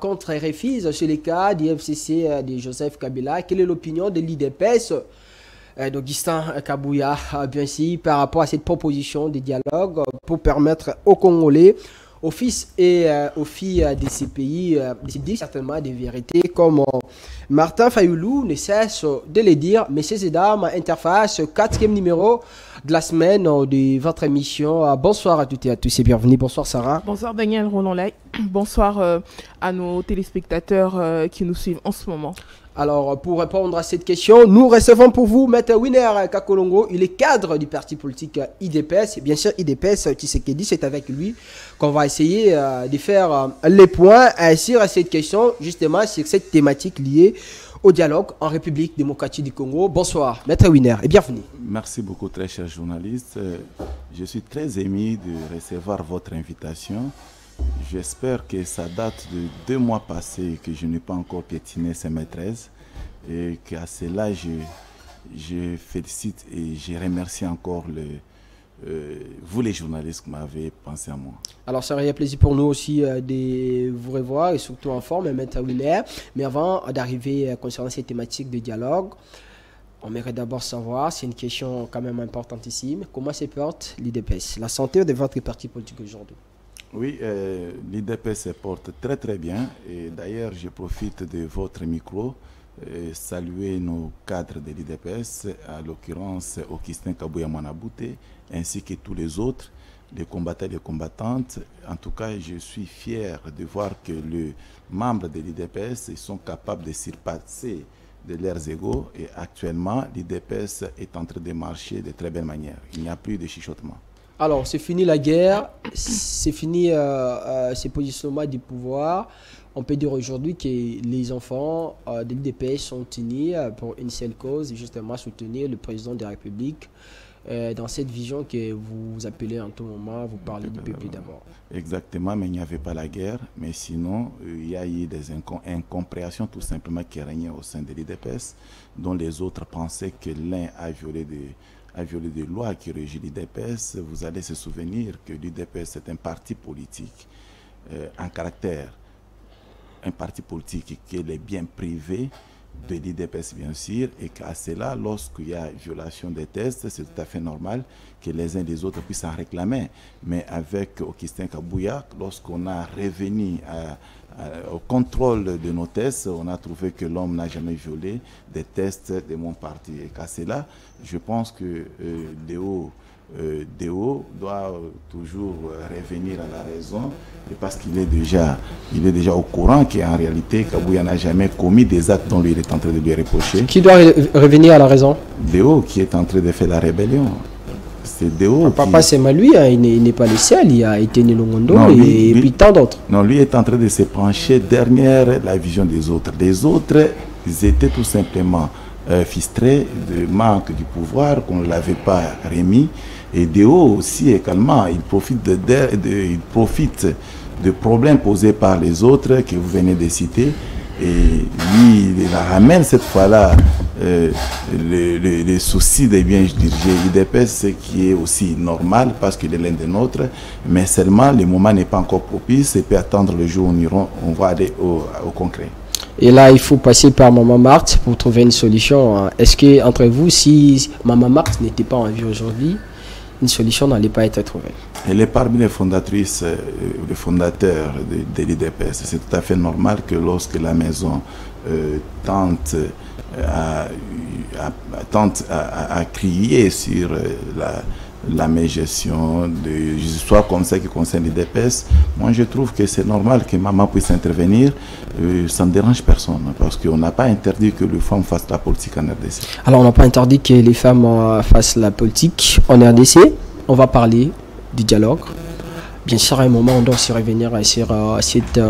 contre RFI sur les cas du FCC de Joseph Kabila. Quelle est l'opinion de l'IDPS d'Augustin Kabouya, bien sûr, par rapport à cette proposition de dialogue pour permettre aux Congolais, aux fils et aux filles de ces pays, de dire certainement des vérités, comme Martin Fayoulou ne cesse de le dire. Messieurs et dames, Interface, 4e numéro de la semaine de votre émission. Bonsoir à toutes et à tous et bienvenue. Bonsoir Sarah. Bonsoir Daniel Roland-Lay. Bonsoir à nos téléspectateurs qui nous suivent en ce moment. Alors, pour répondre à cette question, nous recevons pour vous Maître Winner Kakolongo. Il est cadre du parti politique IDPS. Et bien sûr, IDPS, Tshisekedi, c'est avec lui qu'on va essayer de faire les points sur cette question, justement, sur cette thématique liée au dialogue en République démocratique du Congo. Bonsoir, Maître Winner, et bienvenue. Merci beaucoup, très cher journaliste. Je suis très ému de recevoir votre invitation. J'espère que ça date de 2 mois passés que je n'ai pas encore piétiné ces maîtresses et qu'à cela je félicite et je remercie encore vous les journalistes qui m'avez pensé à moi. Alors ça aurait un plaisir pour nous aussi de vous revoir et surtout en forme, Maître Winner. Mais avant d'arriver concernant cette thématique de dialogue, on aimerait d'abord savoir, c'est une question quand même importantissime, comment se porte l'IDPS, la santé de votre parti politique aujourd'hui? Oui, l'IDPS se porte très très bien et d'ailleurs je profite de votre micro et saluer nos cadres de l'IDPS, à l'occurrence Augustin Kabouya Mwanabouté ainsi que tous les autres, les combattants et les combattantes. En tout cas, je suis fier de voir que les membres de l'IDPS sont capables de surpasser de leurs égaux et actuellement l'IDPS est en train de marcher de très belle manière. Il n'y a plus de chuchotement. Alors, c'est fini la guerre, c'est fini ces positionnements du pouvoir. On peut dire aujourd'hui que les enfants de l'IDPS sont unis pour une seule cause, justement soutenir le président de la République dans cette vision que vous appelez en tout moment, vous parlez du peuple d'abord. Exactement, mais il n'y avait pas la guerre. Mais sinon, il y a eu des incompréhensions tout simplement qui régnaient au sein de l'IDPS, dont les autres pensaient que l'un a violé des lois qui régissent l'IDPS. Vous allez se souvenir que l'IDPS est un parti politique en caractère, un parti politique qui est les biens privés de l'IDPS bien sûr, et qu'à cela, lorsqu'il y a violation des tests, c'est tout à fait normal que les uns et les autres puissent en réclamer. Mais avec Augustin Kabouya, lorsqu'on a revenu au contrôle de nos tests, on a trouvé que l'homme n'a jamais violé des tests de mon parti. Et qu'à cela, je pense que Déo doit toujours revenir à la raison, et parce qu'il est déjà au courant qu'en réalité Kabouya n'a jamais commis des actes dont lui il est en train de lui reprocher. Qui doit revenir à la raison? Déo qui est en train de faire la rébellion. C'est Déo. Papa c'est mal lui, hein, il n'est pas le seul, il a été Nilongondo et puis tant d'autres. Non, lui est en train de se pencher derrière la vision des autres. Les autres, ils étaient tout simplement frustrés de manque du pouvoir, qu'on ne l'avait pas remis. Et Déo aussi également, il profite de problèmes posés par les autres que vous venez de citer. Et lui, il ramène cette fois-là les soucis des biens dirigés l'IDPS, ce qui est aussi normal parce qu'il est l'un des nôtres. Mais seulement, le moment n'est pas encore propice et peut attendre le jour où on va aller au concret. Et là, il faut passer par Maman Marthe pour trouver une solution. Est-ce que entre vous, si Maman Marthe n'était pas en vie aujourd'hui, une solution n'allait pas être trouvée? Elle est parmi les fondatrices, les fondateurs de l'IDPS. C'est tout à fait normal que lorsque la maison tente à crier sur la mégestion des histoires comme ça qui concernent l'IDPS, moi je trouve que c'est normal que maman puisse intervenir. Ça ne dérange personne parce qu'on n'a pas interdit que les femmes fassent la politique en RDC. Alors on n'a pas interdit que les femmes fassent la politique en RDC. On va parler du dialogue. Bien sûr, à un moment, on doit se revenir sur cette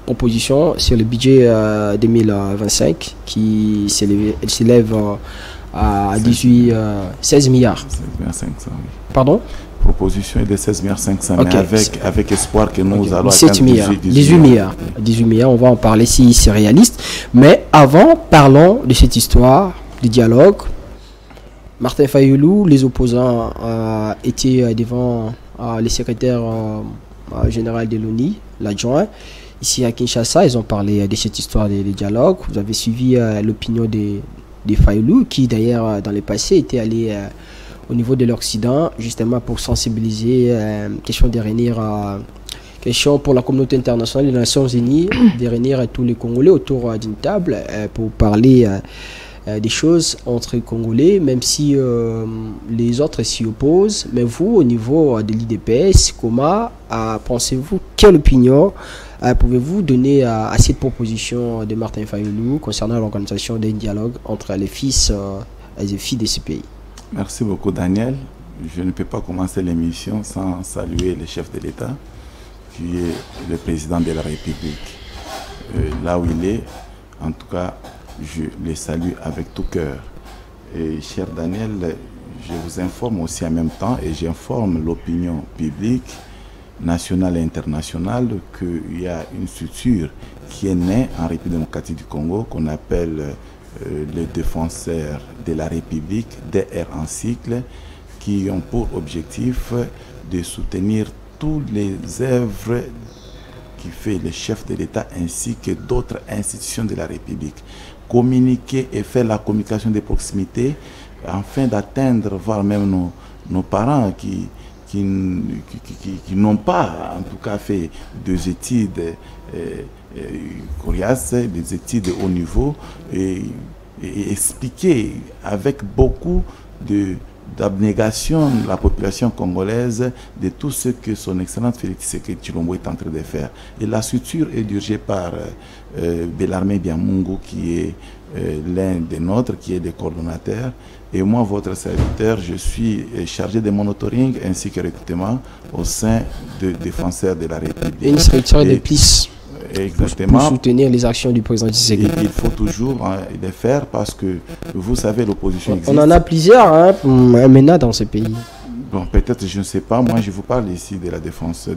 proposition sur le budget 2025 qui s'élève à 16 milliards. 16 milliards 500, oui. Pardon? Proposition est de 16 milliards 500, okay. Mais avec espoir que nous allons 17 milliards, 18 milliards. 18 milliards, on va en parler si c'est réaliste. Mais avant, parlons de cette histoire du dialogue. Martin Fayoulou, les opposants étaient devant le secrétaire général de l'ONU, l'adjoint, ici à Kinshasa. Ils ont parlé de cette histoire des dialogues. Vous avez suivi l'opinion des Fayulu, qui d'ailleurs dans le passé étaient allés au niveau de l'Occident, justement pour sensibiliser, question de réunir, question pour la communauté internationale, les Nations Unies, de réunir tous les Congolais autour d'une table pour parler des choses entre Congolais, même si les autres s'y opposent. Mais vous, au niveau de l'IDPS, comment pensez-vous, quelle opinion pouvez-vous donner à cette proposition de Martin Fayulu concernant l'organisation d'un dialogue entre les fils et les filles de ce pays? Merci beaucoup, Daniel. Je ne peux pas commencer l'émission sans saluer le chef de l'État, qui est le président de la République. Là où il est, en tout cas, je le salue avec tout cœur. Et cher Daniel, je vous informe aussi en même temps, et j'informe l'opinion publique, nationale et internationale, qu'il y a une structure qui est née en République démocratique du Congo, qu'on appelle les défenseurs de la République, DR en cycle, qui ont pour objectif de soutenir toutes les œuvres qui fait le chef de l'État ainsi que d'autres institutions de la République. Communiquer et faire la communication de proximité afin d'atteindre, voire même nos parents qui n'ont pas, en tout cas, fait des études coriaces, des études de haut niveau, et expliquer avec beaucoup d'abnégation la population congolaise de tout ce que son Excellence Félix Tshisekedi Tshilombo est en train de faire. Et la structure est dirigée par Bellarmé Biamungu, qui est l'un des nôtres, qui est le coordonnateur. Et moi, votre serviteur, je suis chargé de monitoring ainsi que recrutement au sein de défenseurs de la République. Et une structure de plus. Exactement. Pour soutenir les actions du président Tshisekedi. Il faut toujours les faire parce que, vous savez, l'opposition existe. On en a plusieurs maintenant dans ce pays. Bon, peut-être, je ne sais pas. Moi, je vous parle ici de la défenseur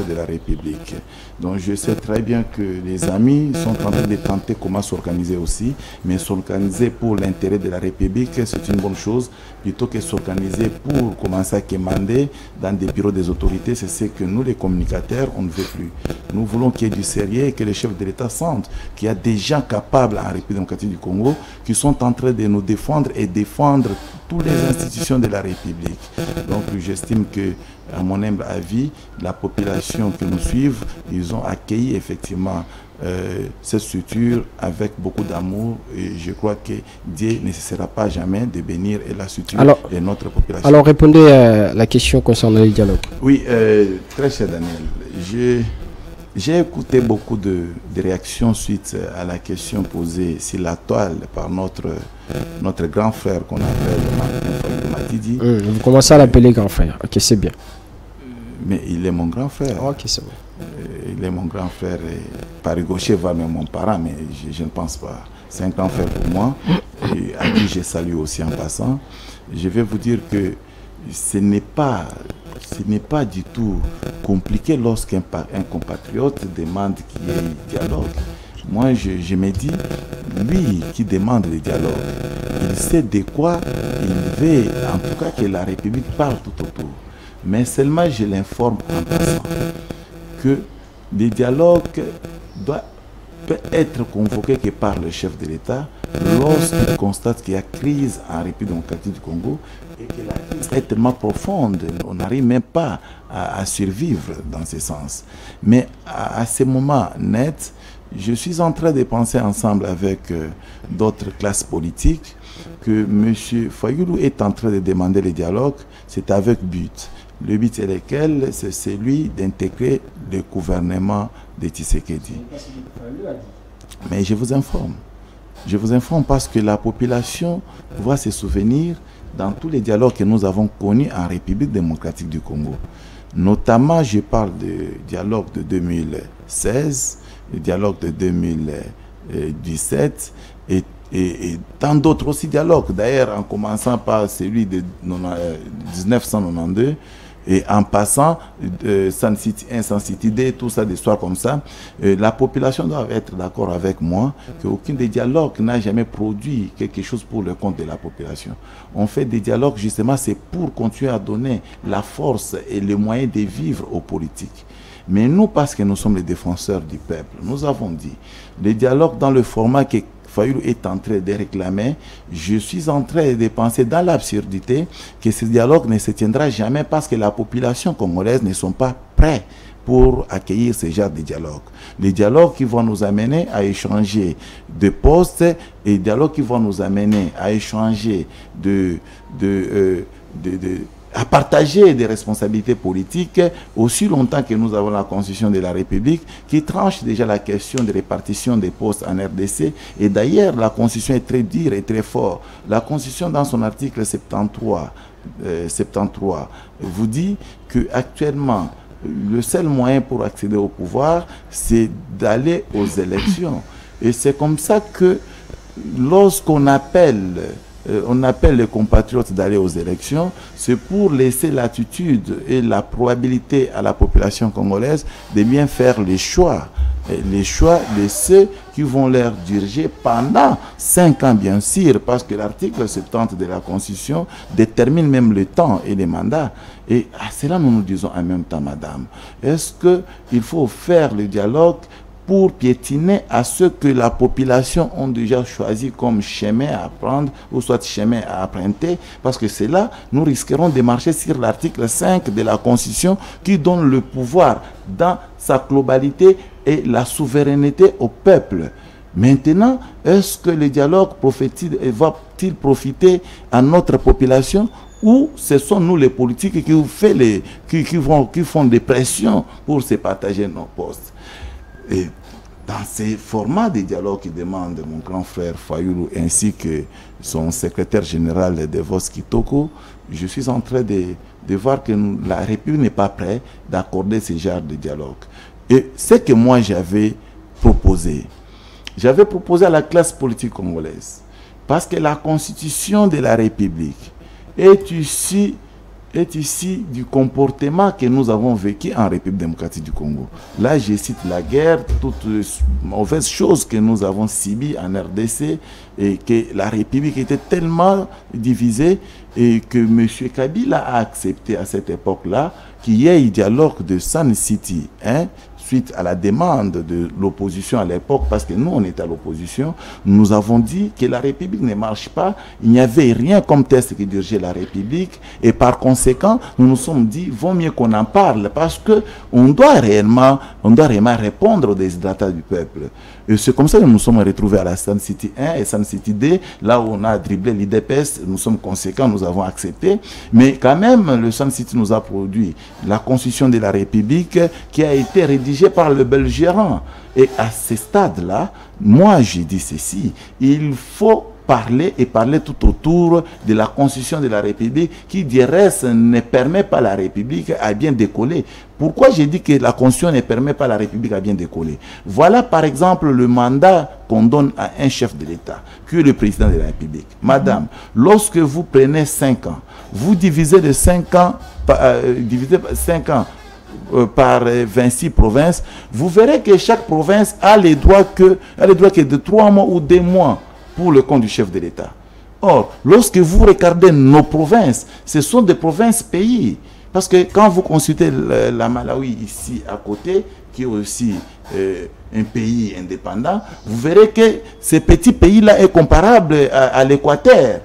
de la République. Donc, je sais très bien que les amis sont en train de tenter comment s'organiser aussi. Mais s'organiser pour l'intérêt de la République, c'est une bonne chose. Plutôt que s'organiser pour commencer à commander dans des bureaux des autorités, c'est ce que nous, les communicateurs, on ne veut plus. Nous voulons qu'il y ait du sérieux et que les chefs de l'État sentent qu'il y a des gens capables en République démocratique du Congo qui sont en train de nous défendre et défendre toutes les institutions de la République. Donc j'estime que, à mon humble avis, la population qui nous suit, ils ont accueilli effectivement cette structure avec beaucoup d'amour, et je crois que Dieu ne cessera pas jamais de bénir la structure et notre population. Alors répondez à la question concernant le dialogue. Oui, très cher Daniel, j'ai écouté beaucoup de réactions suite à la question posée sur la toile par notre grand frère qu'on appelle Martin Matidi. Vous commencez à l'appeler grand frère, ok, c'est bien. Mais il est mon grand frère. Ok, c'est bon. Il est mon grand frère, et par gaucher va même mon parent, mais je ne pense pas. C'est un grand frère pour moi, et à qui je salue aussi en passant. Je vais vous dire que ce n'est pas du tout compliqué lorsqu'un compatriote demande qu'il y ait dialogue. Moi, je me dis, lui qui demande le dialogue, il sait de quoi il veut, en tout cas que la République parle tout autour. Mais seulement je l'informe en passant que le dialogue peut être convoqué que par le chef de l'État lorsqu'il constate qu'il y a crise en République démocratique du Congo et que la crise est tellement profonde, on n'arrive même pas à survivre dans ce sens. Mais à ce moment net, je suis en train de penser ensemble avec d'autres classes politiques que M. Fayulu est en train de demander le dialogue, c'est avec but. Le but est lequel? C'est celui d'intégrer le gouvernement de Tshisekedi. Mais je vous informe. Je vous informe parce que la population va se souvenir dans tous les dialogues que nous avons connus en République démocratique du Congo. Notamment, je parle du dialogue de 2016, le dialogue de 2017 et tant d'autres aussi dialogues. D'ailleurs, en commençant par celui de 1992 et en passant Sun City 1, Sun City 2, tout ça, des histoires comme ça, la population doit être d'accord avec moi qu'aucun des dialogues n'a jamais produit quelque chose pour le compte de la population. On fait des dialogues justement, c'est pour continuer à donner la force et les moyens de vivre aux politiques. Mais nous, parce que nous sommes les défenseurs du peuple, nous avons dit, le dialogue dans le format que Fayulu est en train de réclamer, je suis en train de penser dans l'absurdité que ce dialogue ne se tiendra jamais parce que la population congolaise ne sont pas prêts pour accueillir ce genre de dialogue. Les dialogues qui vont nous amener à échanger de postes et les dialogues qui vont nous amener à échanger à partager des responsabilités politiques aussi longtemps que nous avons la Constitution de la République qui tranche déjà la question de répartition des postes en RDC. Et d'ailleurs, la Constitution est très dure et très forte. La Constitution, dans son article 73 vous dit qu'actuellement, le seul moyen pour accéder au pouvoir, c'est d'aller aux élections. Et c'est comme ça que lorsqu'on appelle les compatriotes d'aller aux élections, c'est pour laisser l'attitude et la probabilité à la population congolaise de bien faire les choix de ceux qui vont leur diriger pendant 5 ans, bien sûr, parce que l'article 70 de la Constitution détermine même le temps et les mandats. Et à cela, nous nous disons en même temps, madame, est-ce qu'il faut faire le dialogue pour piétiner à ce que la population ont déjà choisi comme chemin à prendre ou soit chemin à emprunter, parce que c'est là nous risquerons de marcher sur l'article 5 de la Constitution qui donne le pouvoir dans sa globalité et la souveraineté au peuple. Maintenant, est-ce que le dialogue va-t-il profiter à notre population ou ce sont nous les politiques qui font des pressions pour se partager nos postes? Et dans ces formats de dialogue qui demandent mon grand frère Fayulu ainsi que son secrétaire général Devos Kitoko, je suis en train de voir que la République n'est pas prête d'accorder ce genre de dialogue. Et ce que moi j'avais proposé à la classe politique congolaise, parce que la constitution de la République est ici du comportement que nous avons vécu en République démocratique du Congo. Là, je cite la guerre, toutes les mauvaises choses que nous avons subies en RDC et que la République était tellement divisée et que M. Kabila a accepté à cette époque-là qu'il y ait un dialogue de Sun City, suite à la demande de l'opposition à l'époque, parce que nous, on était à l'opposition, nous avons dit que la République ne marche pas, il n'y avait rien comme test qui dirigeait la République, et par conséquent, nous nous sommes dit, vaut mieux qu'on en parle, parce qu'on doit réellement répondre aux déshydratats du peuple. Et c'est comme ça que nous nous sommes retrouvés à la Sun City 1 et Sun City 2, là où on a dribblé l'IDPS, nous sommes conséquents, nous avons accepté, mais quand même, le Sun City nous a produit la Constitution de la République qui a été rédigée par le belgérant. Et à ce stade-là, moi j'ai dit ceci, il faut parler tout autour de la Constitution de la République qui, du reste, ne permet pas à la République à bien décoller. Pourquoi j'ai dit que la Constitution ne permet pas à la République à bien décoller? Voilà par exemple le mandat qu'on donne à un chef de l'État, qui est le président de la République. Madame, lorsque vous prenez 5 ans, vous divisez de 5 ans par 26 provinces, vous verrez que chaque province a les droits que de 3 mois ou 2 mois pour le compte du chef de l'État. Or, lorsque vous regardez nos provinces, ce sont des provinces-pays. Parce que quand vous consultez la Malawi ici à côté, qui est aussi un pays indépendant, vous verrez que ce petit pays-là est comparable à l'Équateur.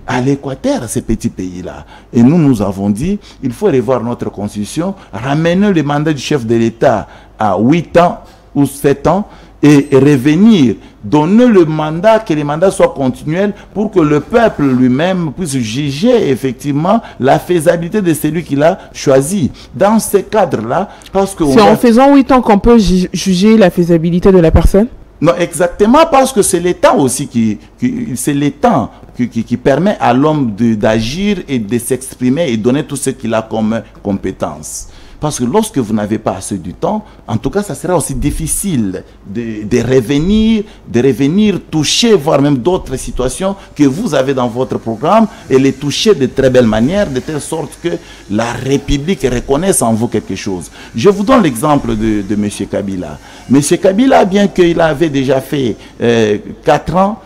À l'Équateur, ces petits pays-là. Et nous avons dit, il faut revoir notre constitution, ramener le mandat du chef de l'État à 8 ans ou 7 ans, et revenir, donner le mandat, que les mandats soient continuels pour que le peuple lui-même puisse juger effectivement la faisabilité de celui qu'il a choisi. Dans ce cadre-là, parce que... C'est en faisant 8 ans qu'on peut juger la faisabilité de la personne? Non, exactement, parce que c'est l'État aussi qui permet à l'homme d'agir et de s'exprimer et donner tout ce qu'il a comme compétence. Parce que lorsque vous n'avez pas assez du temps, en tout cas, ça sera aussi difficile de revenir toucher, voire même d'autres situations que vous avez dans votre programme et les toucher de très belle manière, de telle sorte que la République reconnaisse en vous quelque chose. Je vous donne l'exemple de M. Kabila. M. Kabila, bien qu'il avait déjà fait 4 ans,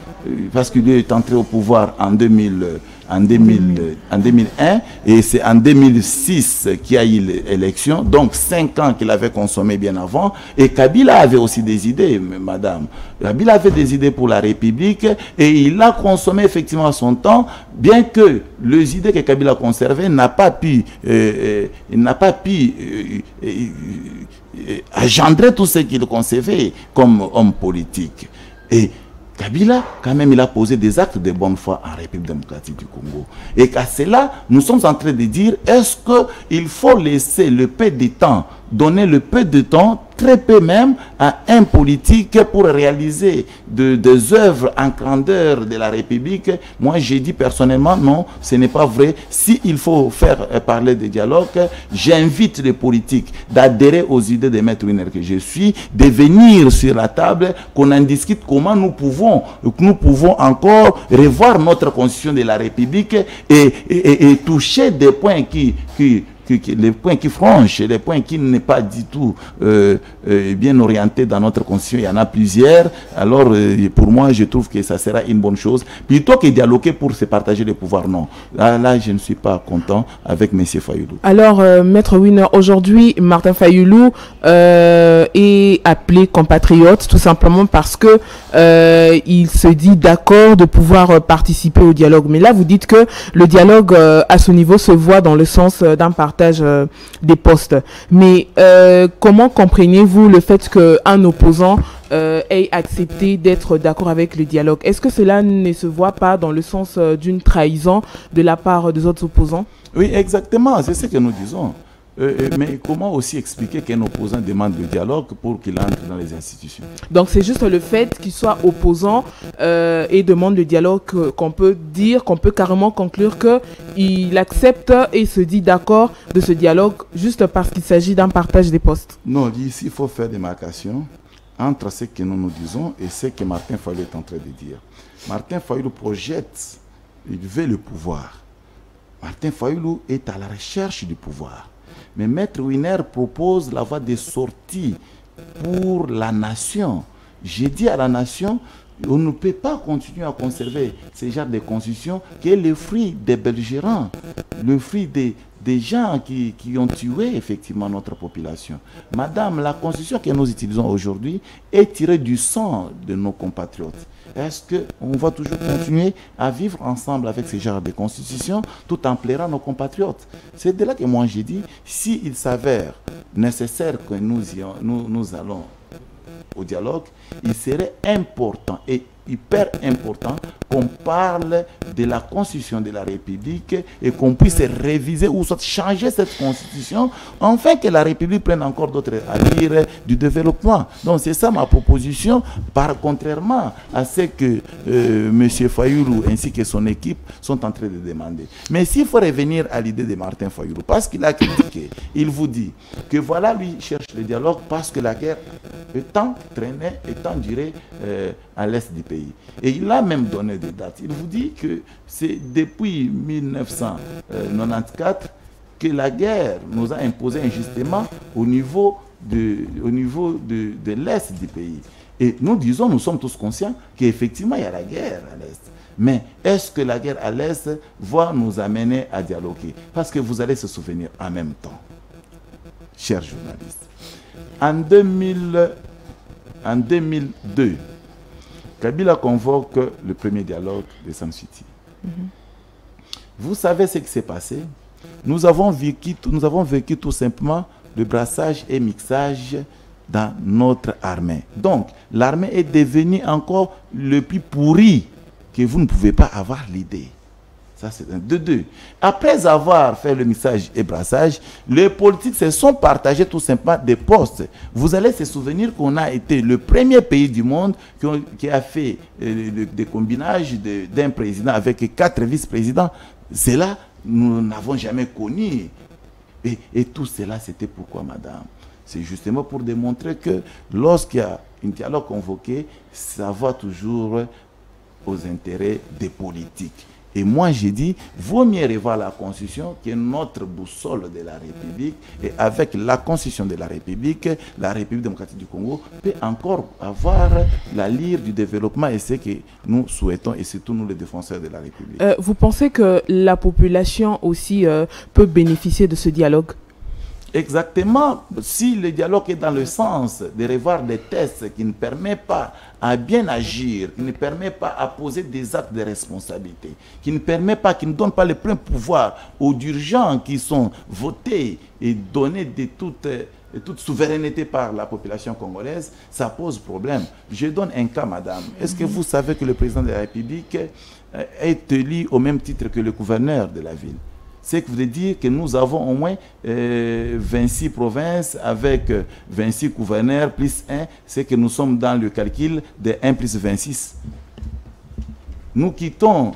parce qu'il est entré au pouvoir en 2000, en 2001 et c'est en 2006 qu'il y a eu l'élection. Donc 5 ans qu'il avait consommé bien avant. Et Kabila avait aussi des idées, madame. Kabila avait des idées pour la République et il a consommé effectivement son temps, bien que les idées que Kabila a conservées n'a pas pu engendrer tout ce qu'il concevait comme homme politique. Et Kabila, quand même, il a posé des actes de bonne foi en République démocratique du Congo. Et qu'à cela, nous sommes en train de dire, est-ce qu'il faut laisser le peu de temps, donner le peu de temps, très peu même, à un politique pour réaliser des œuvres en grandeur de la République? Moi, j'ai dit personnellement, non, ce n'est pas vrai. S'il faut faire parler de dialogue, j'invite les politiques d'adhérer aux idées de Maître Winer que je suis, de venir sur la table, qu'on en discute comment nous pouvons encore revoir notre constitution de la République et toucher des points les points qui franchent, les points qui n'est pas du tout bien orientés dans notre constitution. Il y en a plusieurs. Alors, pour moi, je trouve que ça sera une bonne chose. Plutôt que dialoguer pour se partager le pouvoir, non. Là, je ne suis pas content avec M. Fayoulou. Alors, Maître Winer, aujourd'hui, Martin Fayoulou est appelé compatriote, tout simplement parce que il se dit d'accord de pouvoir participer au dialogue. Mais là, vous dites que le dialogue à ce niveau se voit dans le sens d'un partage des postes. Mais comment comprenez-vous le fait qu'un opposant ait accepté d'être d'accord avec le dialogue? Est-ce que cela ne se voit pas dans le sens d'une trahison de la part des autres opposants? Oui, exactement, c'est ce que nous disons. Mais comment aussi expliquer qu'un opposant demande le dialogue pour qu'il entre dans les institutions? Donc c'est juste le fait qu'il soit opposant et demande le dialogue qu'on peut dire, qu'on peut carrément conclure qu'il accepte et se dit d'accord de ce dialogue juste parce qu'il s'agit d'un partage des postes. Non, ici il faut faire des marcations entre ce que nous disons et ce que Martin Fayoulou est en train de dire. Martin Fayoulou projette, il veut le pouvoir. Martin Fayoulou est à la recherche du pouvoir. Mais Maître Winer propose la voie de sortie pour la nation. J'ai dit à la nation, on ne peut pas continuer à conserver ce genre de constitution qui est le fruit des belligérants, le fruit des gens qui ont tué effectivement notre population. Madame, la constitution que nous utilisons aujourd'hui est tirée du sang de nos compatriotes. Est-ce qu'on va toujours continuer à vivre ensemble avec ce genre de constitution tout en plairant nos compatriotes? C'est de là que moi j'ai dit, s'il s'avère nécessaire que nous allons au dialogue, il serait important et hyper important qu'on parle de la constitution de la République et qu'on puisse réviser ou soit changer cette constitution afin que la République prenne encore d'autres allures du développement. Donc c'est ça ma proposition, contrairement à ce que M. Fayoulou ainsi que son équipe sont en train de demander. Mais s'il faut revenir à l'idée de Martin Fayoulou, parce qu'il a critiqué, il vous dit que voilà, lui cherche le dialogue parce que la guerre étant traînée, étant durée à l'est du pays. Et il a même donné des dates. Il vous dit que c'est depuis 1994 que la guerre nous a imposé injustement au niveau de l'est du pays. Et nous disons, nous sommes tous conscients qu'effectivement il y a la guerre à l'est. Mais est-ce que la guerre à l'est va nous amener à dialoguer? Parce que vous allez se souvenir en même temps, chers journalistes, en 2002, Kabila convoque le premier dialogue de Sam City. Vous savez ce qui s'est passé? Nous avons vécu tout simplement le brassage et mixage dans notre armée. Donc, l'armée est devenue encore le plus pourri que vous ne pouvez pas avoir l'idée. Ça, c'est un. De deux. Après avoir fait le mixage et brassage, les politiques se sont partagés tout simplement des postes. Vous allez se souvenir qu'on a été le premier pays du monde qui a fait des combinages d'un président avec 4 vice-présidents. C'est là, nous n'avons jamais connu. Et tout cela, c'était pourquoi, madame? C'est justement pour démontrer que lorsqu'il y a un dialogue convoqué, ça va toujours aux intérêts des politiques. Et moi, j'ai dit, vaut mieux revoir la Constitution qui est notre boussole de la République. Et avec la Constitution de la République démocratique du Congo peut encore avoir la lyre du développement et c'est ce que nous souhaitons et surtout nous les défenseurs de la République. Vous pensez que la population aussi peut bénéficier de ce dialogue? Exactement. Si le dialogue est dans le sens de revoir des tests qui ne permettent pas à bien agir, qui ne permet pas à poser des actes de responsabilité, qui ne permet pas, qui ne donne pas le plein pouvoir aux dirigeants qui sont votés et donnés de toute souveraineté par la population congolaise, ça pose problème. Je donne un cas, madame. Est-ce que vous savez que le président de la République est élu au même titre que le gouverneur de la ville? C'est que vous voulez dire que nous avons au moins 26 provinces avec 26 gouverneurs plus 1, c'est que nous sommes dans le calcul de 1 plus 26. Nous quittons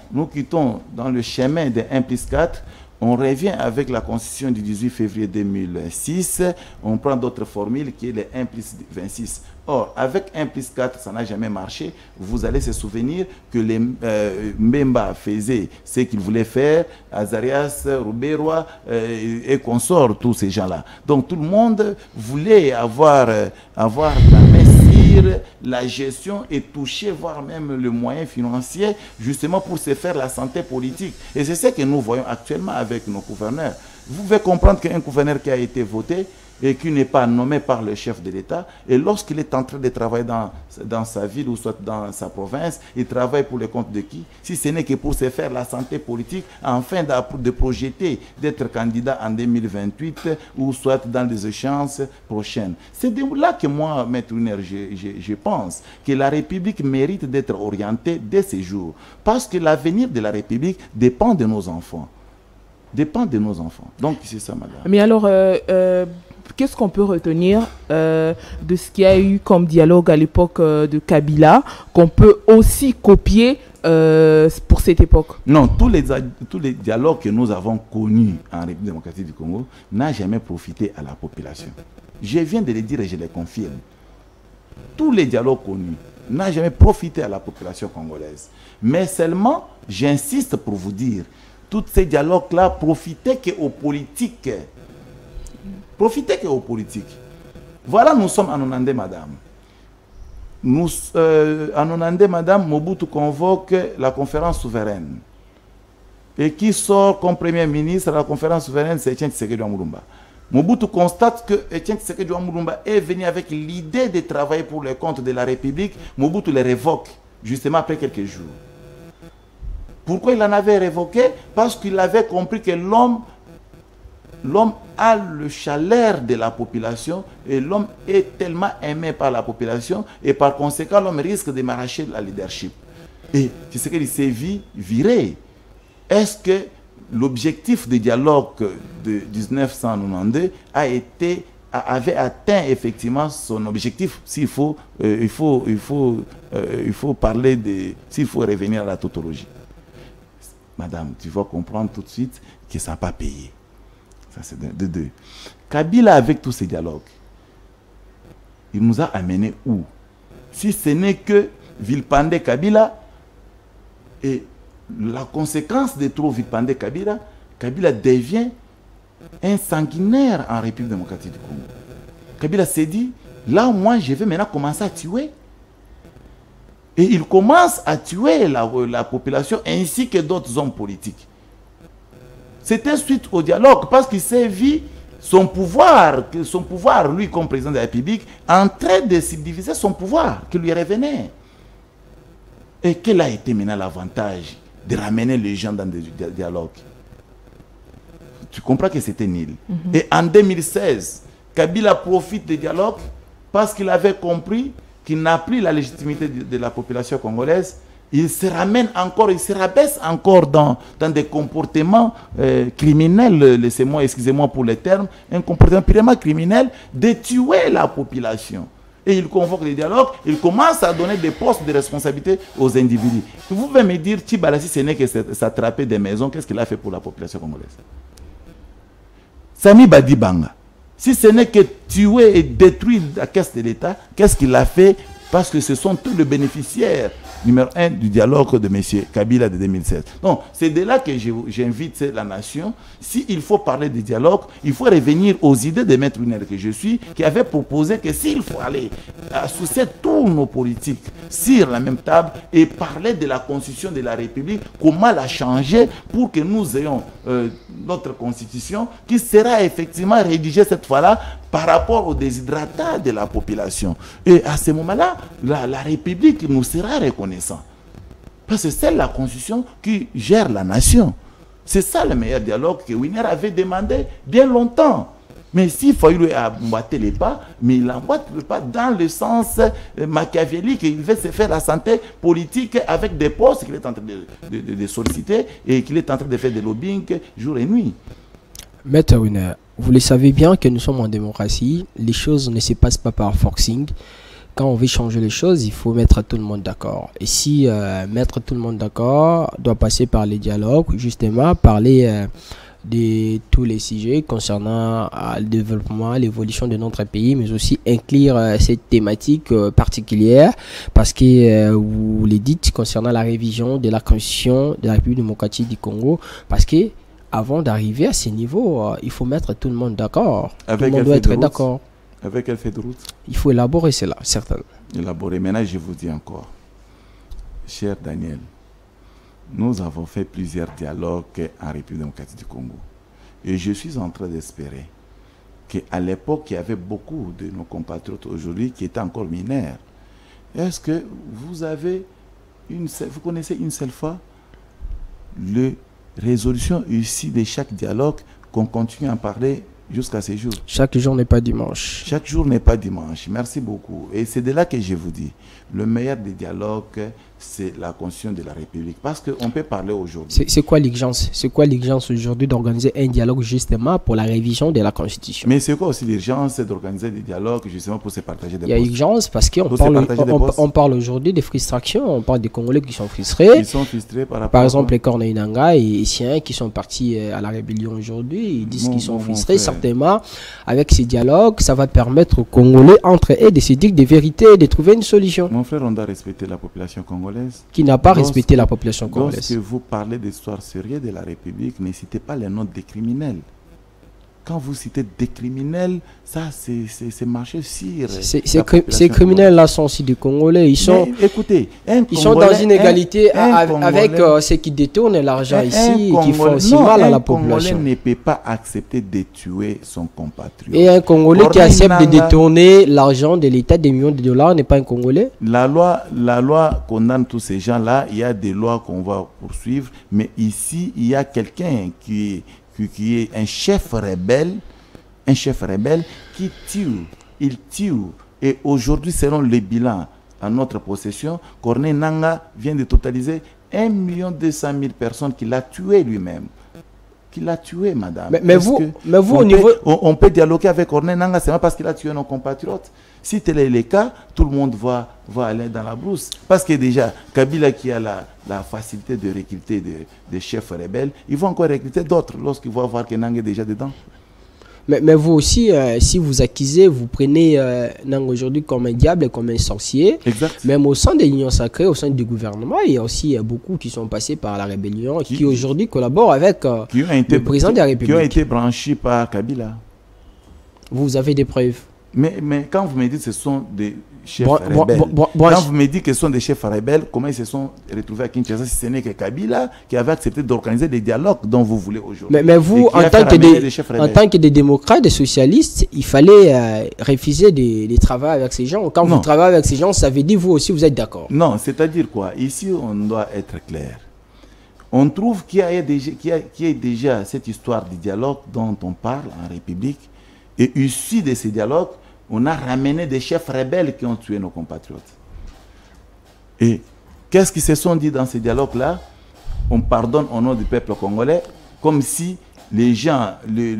dans le chemin de 1 plus 4, on revient avec la constitution du 18 février 2006, on prend d'autres formules qui est le 1 plus 26. Or, avec 1 plus 4, ça n'a jamais marché. Vous allez se souvenir que les Mbemba faisaient ce qu'ils voulaient faire, Azarias, Rouberois et consorts, tous ces gens-là. Donc tout le monde voulait avoir la main sur la gestion et toucher, voire même le moyen financier, justement pour se faire la santé politique. Et c'est ce que nous voyons actuellement avec nos gouverneurs. Vous pouvez comprendre qu'un gouverneur qui a été voté, et qui n'est pas nommé par le chef de l'État, et lorsqu'il est en train de travailler dans sa ville ou soit dans sa province, il travaille pour le compte de qui? Si ce n'est que pour se faire la santé politique, afin de projeter d'être candidat en 2028 ou soit dans des échéances prochaines. C'est de là que moi, Maître Winer, je pense que la République mérite d'être orientée dès ces jours. Parce que l'avenir de la République dépend de nos enfants. Dépend de nos enfants. Donc c'est ça, madame. Mais alors, qu'est-ce qu'on peut retenir de ce qu'il y a eu comme dialogue à l'époque de Kabila, qu'on peut aussi copier pour cette époque? Non, tous les dialogues que nous avons connus en République démocratique du Congo n'ont jamais profité à la population. Je viens de le dire et je le confirme. Tous les dialogues connus n'ont jamais profité à la population congolaise. Mais seulement, j'insiste pour vous dire, tous ces dialogues-là profitaient qu'aux politiques. Profitez qu'aux politiques. Voilà, nous sommes en Onandé, madame. En Onandé, madame, Mobutu convoque la conférence souveraine. Et qui sort comme premier ministre à la conférence souveraine, c'est Etienne Tshisekedi Amulumba. Mobutu constate que Etienne Tshisekedi Amulumba est venu avec l'idée de travailler pour le compte de la République. Mobutu le révoque, justement après quelques jours. Pourquoi il en avait révoqué? Parce qu'il avait compris que l'homme a le chaleur de la population et l'homme est tellement aimé par la population et par conséquent l'homme risque de m'arracher la leadership. Et c'est ce qu'il s'est viré. Est-ce que l'objectif du dialogue de 1992 avait atteint effectivement son objectif? S'il faut parler de, s'il faut revenir à la tautologie. Madame, tu vas comprendre tout de suite que ça n'a pas payé. Ça, c'est de deux. Kabila, avec tous ces dialogues, il nous a amenés où? Si ce n'est que Vilpande Kabila, et la conséquence de trop Vilpande Kabila, Kabila devient un sanguinaire en République démocratique du Congo. Kabila s'est dit, là, moi, je vais maintenant commencer à tuer. Et il commence à tuer la population ainsi que d'autres hommes politiques. C'était suite au dialogue parce qu'il s'est vu son pouvoir, lui comme président de la République, en train de subdiviser son pouvoir qui lui revenait. Et quel a été maintenant l'avantage de ramener les gens dans des dialogues? Tu comprends que c'était nul. Et en 2016, Kabila profite des dialogues parce qu'il avait compris qu'il n'a plus la légitimité de la population congolaise. Il se ramène encore, il se rabaisse encore dans des comportements criminels, laissez-moi, excusez-moi pour le terme, un comportement purement criminel de tuer la population. Et il convoque les dialogues, il commence à donner des postes de responsabilité aux individus. Vous pouvez me dire, Tibala, si ce n'est que s'attraper des maisons, qu'est-ce qu'il a fait pour la population congolaise? Sami Badi Banga, si ce n'est que tuer et détruire la caisse de l'État, qu'est-ce qu'il a fait? Parce que ce sont tous les bénéficiaires numéro 1 du dialogue de M. Kabila de 2016. Donc, c'est de là que j'invite la nation. S'il faut parler de dialogue, il faut revenir aux idées de Maître Winer que je suis, qui avait proposé que s'il faut aller associer tous nos politiques sur la même table et parler de la constitution de la République, comment la changer pour que nous ayons notre constitution qui sera effectivement rédigée cette fois-là par rapport aux déshydratats de la population. Et à ce moment-là, la République nous sera reconnaissante. Parce que c'est la constitution qui gère la nation. C'est ça le meilleur dialogue que Winer avait demandé bien longtemps. Mais s'il Fayulu a emboîté les pas, mais il emboîte le pas dans le sens machiavélique. Il veut se faire la santé politique avec des postes qu'il est en train de solliciter et qu'il est en train de faire des lobbying jour et nuit. Maître Winer, vous le savez bien que nous sommes en démocratie. Les choses ne se passent pas par forcing. Quand on veut changer les choses, il faut mettre tout le monde d'accord. Et si mettre tout le monde d'accord doit passer par les dialogues, justement, parler de tous les sujets concernant le développement, l'évolution de notre pays, mais aussi inclure cette thématique particulière, parce que vous le dites concernant la révision de la Constitution de la République démocratique du Congo, parce que avant d'arriver à ce niveau, il faut mettre tout le monde d'accord. Tout le monde doit être d'accord. Avec quelle feuille de route? Il faut élaborer cela, certainement. Élaborer. Maintenant, je vous dis encore, cher Daniel, nous avons fait plusieurs dialogues en République démocratique du Congo. Et je suis en train d'espérer qu'à l'époque, il y avait beaucoup de nos compatriotes aujourd'hui qui étaient encore mineurs. Est-ce que vous avez vous connaissez une seule fois la résolution ici de chaque dialogue qu'on continue à parler jusqu'à ces jours? Chaque jour n'est pas dimanche. Chaque jour n'est pas dimanche. Merci beaucoup. Et c'est de là que je vous dis, le meilleur des dialogues, c'est la Constitution de la République. Parce qu'on peut parler aujourd'hui. C'est quoi l'urgence? C'est quoi l'urgence aujourd'hui d'organiser un dialogue justement pour la révision de la Constitution? Mais c'est quoi aussi l'urgence d'organiser des dialogues justement pour se partager des postes? Il y a urgence parce qu'on parle aujourd'hui des frustrations. On parle des Congolais qui sont frustrés. Ils sont frustrés par exemple, les Corneille Nangaa et Siens qui sont partis à la rébellion aujourd'hui. Ils disent qu'ils sont frustrés. Certainement, avec ces dialogues, ça va permettre aux Congolais entre eux de se dire des vérités et de trouver une solution. Mon frère, on doit respecter la population congolaise. Qui n'a pas respecté la population congolaise. Lorsque vous parlez d'histoire sérieuse de la République, ne citez pas les noms des criminels. Quand vous citez des criminels, ça c'est marcher sur. Ces criminels-là sont aussi des Congolais. Ils sont, mais, écoutez, ils sont dans une égalité avec ceux qui détournent l'argent ici et qui font aussi mal à la population. Un Congolais ne peut pas accepter de tuer son compatriote. Et un Congolais qui accepte de détourner l'argent de l'État, des millions de dollars, n'est pas un Congolais? La loi condamne tous ces gens-là. Il y a des lois qu'on va poursuivre. Mais ici, il y a quelqu'un qui est un chef rebelle qui tue. Il tue. Et aujourd'hui, selon le bilan en notre possession, Corneille Nangaa vient de totaliser 1 200 000 personnes qu'il a tuées lui-même. Qu'il a tué, madame. Mais vous au niveau... On peut dialoguer avec Corneille Nangaa seulement parce qu'il a tué nos compatriotes. Si tel est le cas, tout le monde va aller dans la brousse. Parce que déjà, Kabila qui a la facilité de recruter des chefs rebelles, ils vont encore recruter d'autres lorsqu'ils vont voir que Nangaa est déjà dedans. Mais vous aussi, si vous accusez, vous prenez Nangaa aujourd'hui comme un diable et comme un sorcier. Exact. Même au sein de l'Union sacrée, au sein du gouvernement, il y a aussi beaucoup qui sont passés par la rébellion, qui aujourd'hui collaborent avec le président de la République. Qui ont été branchés par Kabila. Vous avez des preuves? Mais quand vous me dites que ce sont des chefs rebelles, quand vous me dites que ce sont des chefs rebelles, comment ils se sont retrouvés à Kinshasa si ce n'est que Kabila qui avait accepté d'organiser des dialogues dont vous voulez aujourd'hui? Mais vous, en tant que des démocrates, des socialistes, il fallait refuser de travailler avec ces gens. Quand vous travaillez avec ces gens, ça veut dire vous aussi, vous êtes d'accord? Non, c'est-à-dire quoi? Ici, on doit être clair. On trouve qu'il y a déjà cette histoire de dialogue dont on parle en République. Et issu de ces dialogues, on a ramené des chefs rebelles qui ont tué nos compatriotes. Et qu'est-ce qu'ils se sont dit dans ces dialogues-là? On pardonne au nom du peuple congolais, comme si les gens, les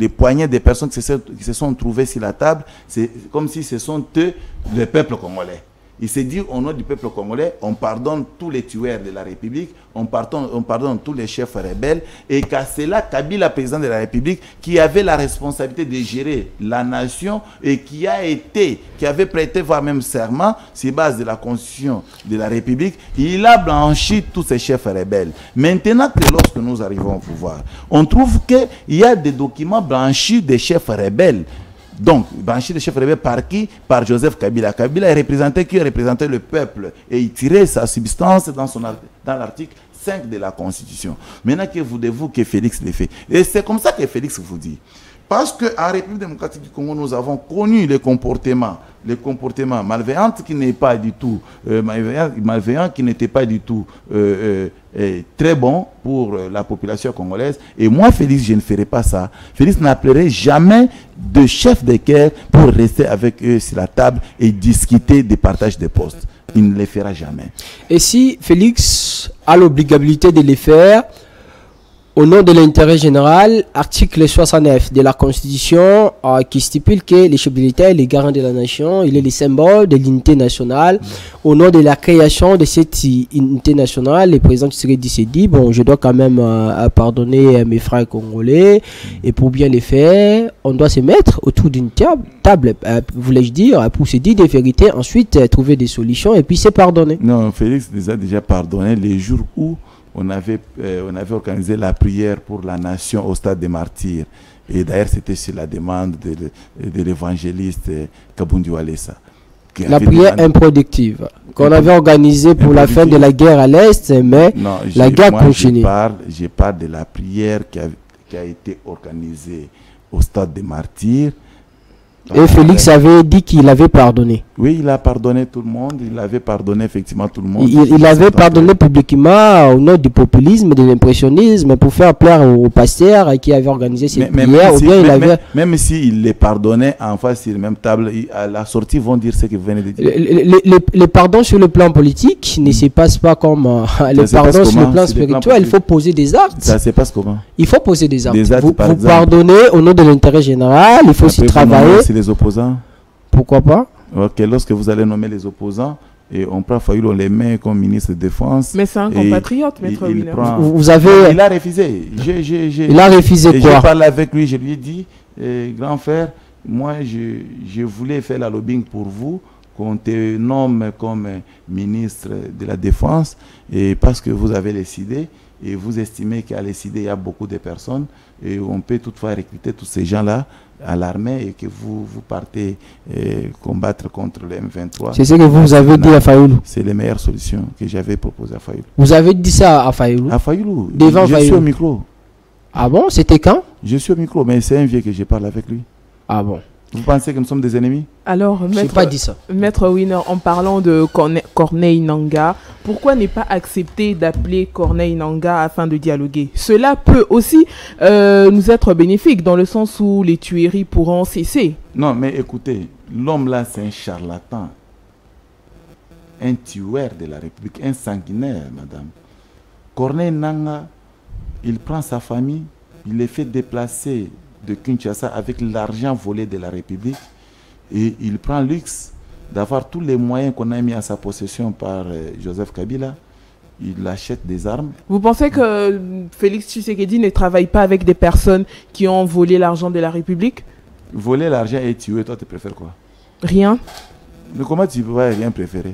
poignées de personnes qui se sont trouvées sur la table, c'est comme si ce sont eux, le peuple congolais. Il s'est dit au nom du peuple congolais, on pardonne tous les tueurs de la République, on pardonne tous les chefs rebelles, et qu'à cela, Kabila, président de la République, qui avait la responsabilité de gérer la nation et qui avait prêté voire même serment sur base de la constitution de la République, il a blanchi tous ces chefs rebelles. Maintenant que lorsque nous arrivons au pouvoir, on trouve qu'il y a des documents blanchis des chefs rebelles. Donc, blanchi des chefs rebelles par qui? Par Joseph Kabila. Kabila qui représentait le peuple et il tirait sa substance dans l'article 5 de la Constitution. Maintenant, que voulez-vous que Félix l'ait fait? Et c'est comme ça que Félix vous dit. Parce qu'en République démocratique du Congo, nous avons connu les comportements malveillants qui n'étaient pas du tout très bons pour la population congolaise. Et moi, Félix, je ne ferai pas ça. Félix n'appellerait jamais de chef de guerre pour rester avec eux sur la table et discuter des partages de postes. Il ne les fera jamais. Et si Félix a l'obligabilité de les faire, au nom de l'intérêt général, article 69 de la Constitution qui stipule que le chef de l'État est le garant de la nation, il est le symbole de l'unité nationale. Au nom de la création de cette unité nationale, le président Tshisekedi s'est dit, bon, je dois quand même pardonner mes frères congolais, et pour bien les faire, on doit se mettre autour d'une table, voulais-je dire, pour se dire des vérités, ensuite trouver des solutions, et puis se pardonner. Non, Félix les a déjà pardonné les jours où on avait organisé la prière pour la nation au stade des martyrs. Et d'ailleurs, c'était sur la demande de l'évangéliste Kabundu Walesa. La prière improductive qu'on avait organisée pour la fin de la guerre à l'Est, mais non, la guerre continue. Je parle de la prière qui a été organisée au stade des martyrs. Et Félix avait dit qu'il avait pardonné. Oui, il a pardonné tout le monde. Il avait pardonné effectivement tout le monde. Il avait pardonné publiquement au nom du populisme, de l'impressionnisme, pour faire plaire aux pasteurs qui avaient organisé cette prière. Même s'il les pardonnait en face sur la même table, à la sortie, ils vont dire ce que vous venez de dire. Les pardons sur le plan politique ne se passent pas comme les pardons sur le plan spirituel. Il faut poser des actes. Ça se passe comment? Il faut poser des actes. Vous pardonnez au nom de l'intérêt général. Il faut aussi travailler. Les opposants? Pourquoi pas? Ok, lorsque vous allez nommer les opposants, et on prend Fayulu, on les met comme ministre de Défense. Mais c'est un compatriote, maître Winer. Il a refusé. Il a refusé quoi? Je parle avec lui, je lui ai dit, grand frère, moi je voulais faire la lobbying pour vous, qu'on te nomme comme ministre de la Défense, et parce que vous avez décidé, et vous estimez qu'à décider, il y a beaucoup de personnes, et on peut toutefois recruter tous ces gens-là à l'armée et que vous partez combattre contre le M23. C'est ce que vous avez dit à Fayulu. C'est les meilleures solutions que j'avais proposées à Fayulu. Vous avez dit ça à Fayulu? À Fayulu. Devant Fayulu. Je suis au micro. Ah bon? C'était quand? Je suis au micro, mais c'est un vieux que je parle avec lui. Ah bon? Vous pensez que nous sommes des ennemis? Alors, pas dit ça. Maître Winer, en parlant de Corneille Nangaa, pourquoi ne pas accepter d'appeler Corneille Nangaa afin de dialoguer? Cela peut aussi nous être bénéfique dans le sens où les tueries pourront cesser. Non, mais écoutez, l'homme là, c'est un charlatan, un tueur de la République, un sanguinaire, madame. Corneille Nangaa, il prend sa famille, il les fait déplacer de Kinshasa avec l'argent volé de la République et il prend le luxe d'avoir tous les moyens qu'on a mis à sa possession par Joseph Kabila. Il achète des armes. Vous pensez que Félix Tshisekedi ne travaille pas avec des personnes qui ont volé l'argent de la République? Voler l'argent et tuer, toi tu préfères quoi? Rien. Mais comment tu peux rien préférer?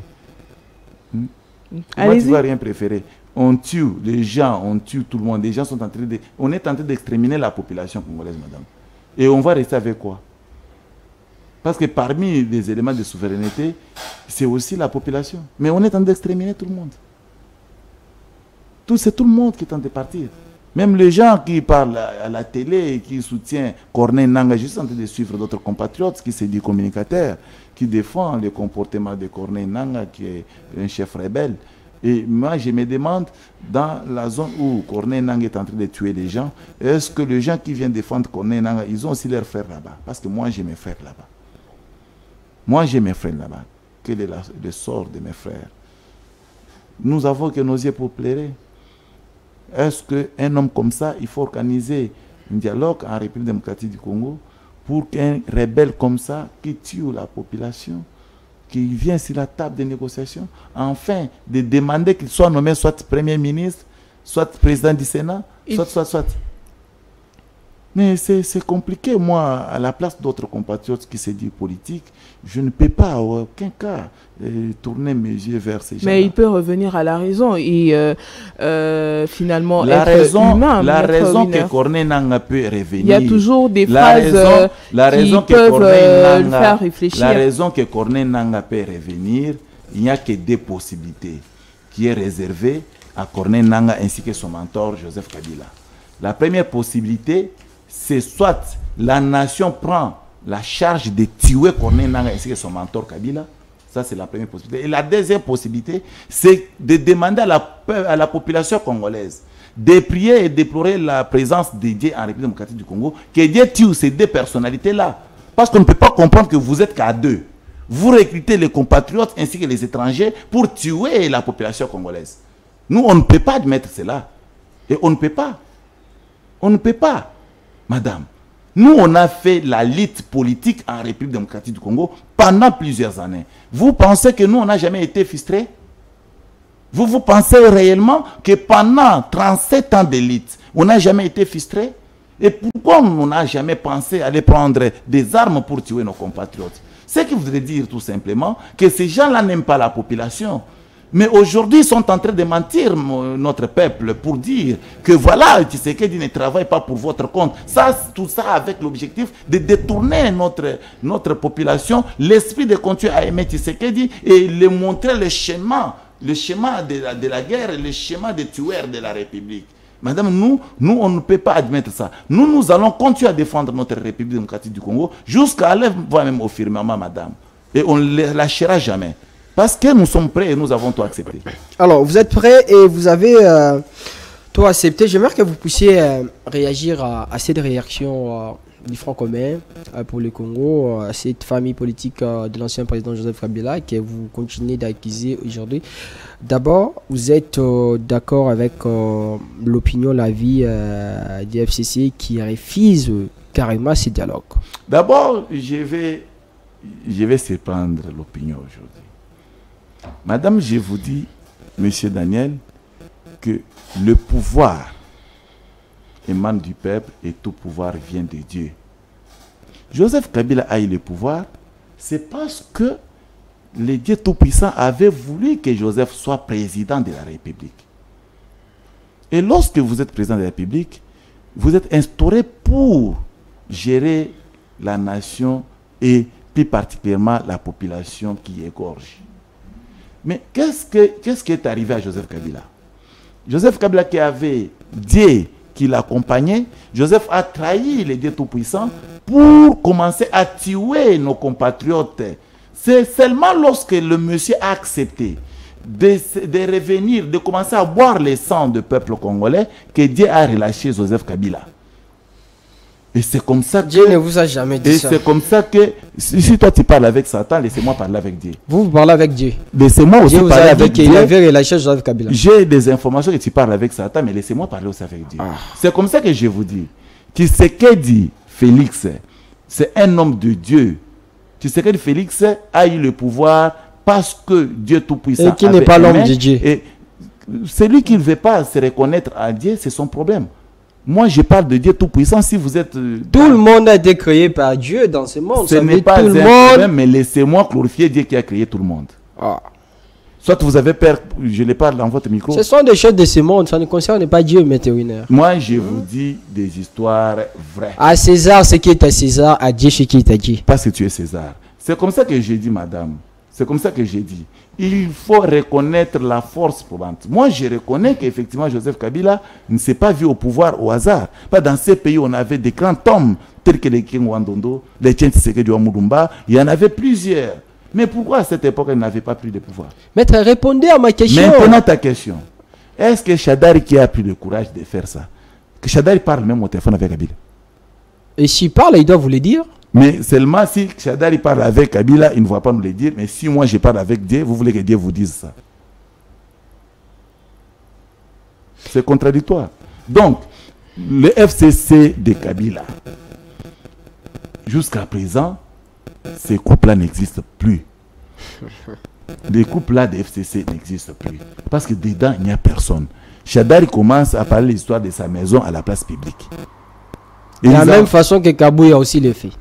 Comment tu vas rien préférer? On tue les gens, on tue tout le monde. Les gens sont en train de... On est en train d'exterminer la population congolaise, madame. Et on va rester avec quoi? Parce que parmi les éléments de souveraineté, c'est aussi la population. Mais on est en train d'exterminer tout le monde. C'est tout le monde qui est en train de partir. Même les gens qui parlent à la télé et qui soutiennent Corneille Nangaa, je suis en train de suivre d'autres compatriotes qui se disent communicateurs, qui défendent le comportement de Corneille Nangaa, qui est un chef rebelle. Et moi, je me demande, dans la zone où Corneille Nangaa est en train de tuer les gens, est-ce que les gens qui viennent défendre Corneille Nangaa, ils ont aussi leurs frères là-bas? Parce que moi, j'ai mes frères là-bas. Moi, j'ai mes frères là-bas. Quel est le sort de mes frères? Nous avons que nos yeux pour pleurer. Est-ce qu'un homme comme ça, il faut organiser un dialogue en République démocratique du Congo pour qu'un rebelle comme ça, qui tue la population, qu'il vienne sur la table des négociations, enfin, de demander qu'il soit nommé soit Premier ministre, soit président du Sénat, soit. Mais c'est compliqué, moi, à la place d'autres compatriotes qui se disent politiques, je ne peux pas, en aucun cas, tourner mes yeux vers ces gens. Mais il peut revenir à la raison et finalement la être raison, humain. La raison que Corneille Nangaa peut revenir. Il y a toujours des phrases qui peuvent le faire réfléchir. La raison que Corneille Nangaa peut revenir, il n'y a que deux possibilités qui est réservée à Corneille Nangaa ainsi que son mentor Joseph Kabila. La première possibilité, c'est soit la nation prend la charge de tuer Corneille Nangaa ainsi que son mentor Kabila. Ça, c'est la première possibilité. Et la deuxième possibilité, c'est de demander à la population congolaise de prier et déplorer la présence de Dieu en République démocratique du Congo, que Dieu tue ces deux personnalités-là. Parce qu'on ne peut pas comprendre que vous êtes qu'à deux. Vous recrutez les compatriotes ainsi que les étrangers pour tuer la population congolaise. Nous, on ne peut pas admettre cela. Et on ne peut pas. On ne peut pas, madame. Nous, on a fait la lutte politique en République démocratique du Congo pendant plusieurs années. Vous pensez que nous, on n'a jamais été frustrés? Vous pensez réellement que pendant 37 ans de lutte, on n'a jamais été frustrés? Et pourquoi on n'a jamais pensé à aller prendre des armes pour tuer nos compatriotes? Ce qui voudrait dire tout simplement que ces gens-là n'aiment pas la population. Mais aujourd'hui, ils sont en train de mentir notre peuple pour dire que voilà, Tshisekedi ne travaille pas pour votre compte. Ça, tout ça avec l'objectif de détourner notre population, l'esprit de continuer à aimer Tshisekedi et lui montrer le schéma de la guerre, le schéma des tueurs de la République. Madame, nous, on ne peut pas admettre ça. Nous allons continuer à défendre notre République démocratique du Congo jusqu'à aller même au firmament, madame. Et on ne les lâchera jamais. Parce que nous sommes prêts et nous avons tout accepté. Alors, vous êtes prêts et vous avez tout accepté. J'aimerais que vous puissiez réagir à cette réaction du Front commun pour le Congo, à cette famille politique de l'ancien président Joseph Kabila que vous continuez d'accuser aujourd'hui. D'abord, vous êtes d'accord avec l'opinion, l'avis du FCC qui refuse carrément ce dialogue? D'abord, je vais surprendre l'opinion aujourd'hui. Madame, je vous dis, monsieur Daniel, que le pouvoir émane du peuple et tout pouvoir vient de Dieu. Joseph Kabila a eu le pouvoir, c'est parce que le Dieu Tout-Puissant avait voulu que Joseph soit président de la République. Et lorsque vous êtes président de la République, vous êtes instauré pour gérer la nation et plus particulièrement la population qui égorge. Mais qu'est-ce qui est arrivé à Joseph Kabila? Joseph Kabila qui avait Dieu qui l'accompagnait, Joseph a trahi le Dieu Tout-Puissant pour commencer à tuer nos compatriotes. C'est seulement lorsque le monsieur a accepté de revenir, de commencer à boire le sang du peuple congolais que Dieu a relâché Joseph Kabila. Et c'est comme ça que Dieu ne vous a jamais dit ça. Et c'est comme ça que si toi tu parles avec Satan, laissez-moi parler avec Dieu. Vous parlez avec Dieu. Laissez-moi aussi parler avec Dieu. Dieu vous a dit qu'il avait relâché Joseph Kabila. J'ai des informations que tu parles avec Satan, mais laissez-moi parler aussi avec Dieu. C'est comme ça que je vous dis. Tshisekedi Félix, c'est un homme de Dieu. Tshisekedi Félix a eu le pouvoir parce que Dieu Tout-Puissant. Et qui n'est pas l'homme de Dieu. Et celui qui ne veut pas se reconnaître à Dieu, c'est son problème. Moi, je parle de Dieu Tout-Puissant. Si vous êtes... Tout le monde a été créé par Dieu dans ce monde. Ce n'est pas un problème, mais laissez-moi glorifier Dieu qui a créé tout le monde. Soit vous avez peur, je les parle dans votre micro. Ce sont des choses de ce monde, ça ne concerne pas Dieu, Météorinaire. Moi, je vous dis des histoires vraies. À César, ce qui est à César, à Dieu, ce qui est à Dieu. Parce que tu es César. C'est comme ça que j'ai dit, madame. C'est comme ça que j'ai dit. Il faut reconnaître la force probante. Moi, je reconnais qu'effectivement, Joseph Kabila ne s'est pas vu au pouvoir au hasard. Pas dans ces pays où on avait des grands hommes, tels que les King Wandondo, les Tien Tshisekedi Wamulumba. Il y en avait plusieurs. Mais pourquoi à cette époque, elle n'avait pas pris de pouvoir? Maître, répondez à ma question. Maintenant, ta question. Est-ce que Chadari qui a pris le courage de faire ça? Que Chadari parle même au téléphone avec Kabila. Et s'il parle, il doit vous le dire. Mais seulement si Chadari parle avec Kabila, il ne va pas nous le dire. Mais si moi je parle avec Dieu, vous voulez que Dieu vous dise ça? C'est contradictoire. Donc, le FCC de Kabila, jusqu'à présent, ces couples-là n'existent plus. Les couples-là de FCC n'existent plus. Parce que dedans, il n'y a personne. Chadari commence à parler l'histoire de sa maison à la place publique. De la même façon que Kabouya aussi le fait.